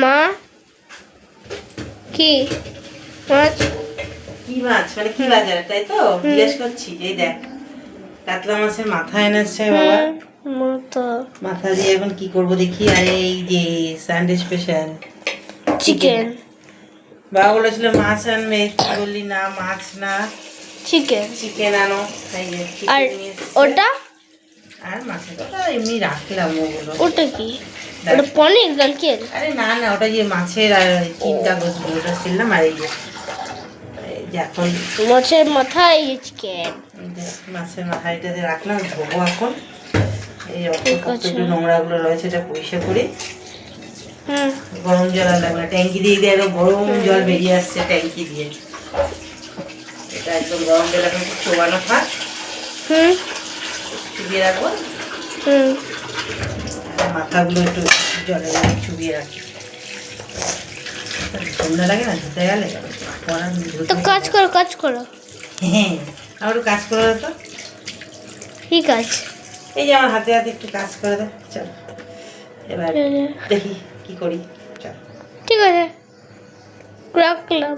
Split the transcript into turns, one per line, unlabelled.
মা কি মাছ?
কি মাছ মানে কি বাজার তাই তো জিজ্ঞেস করছি। এই দেখ কাতলা মাছের মাথা এনেছে বাবা। মাথা দিয়ে এখন কি করব দেখি। আর এই যে সানডে স্পেশাল
চিকেন।
বাবা বলেছিল মাছ আনবে, বললি না মাছ না
চিকেন।
চিকেন আনো। এই যে
আর
চিকেন নিয়ে এসেছে।
ওটা
আর মাছের ওটা এমনি রাখলাম ওগুলো।
ওটা কি? ওটা পনির কালকের?
আরে না না ওটা যে মাছের আর চিন্তা করছিল ওটা ছিলাম। আর এই যে এখন
মাছের মাথা এই চিকেন।
মাছের মাথাটাতে রাখলাম ধোবো এখন। এই একটু নোংরাগুলো রয়েছে এটা পরিষ্কার করি। গরম জল লাগবে না, ট্যাঙ্কি দিয়ে দিয়ে একদম গরম জল বেরিয়ে আসছে ট্যাঙ্কি দিয়ে। এটা একদম গরম জল এখন চোবানো থাক। চুবিয়ে রাখবো। মাথাগুলো একটু জলে চুবিয়ে রাখি। সন্ধ্যা লাগে না ধুতে গেলে
তো কাজ করো।
হ্যাঁ আমার কাজ করে তো।
কি কাজ?
এই যে আমার হাতে হাতে একটু কাজ করে দে। চল এবার দেখি কি করি। চল
ঠিক আছে রাখলাম।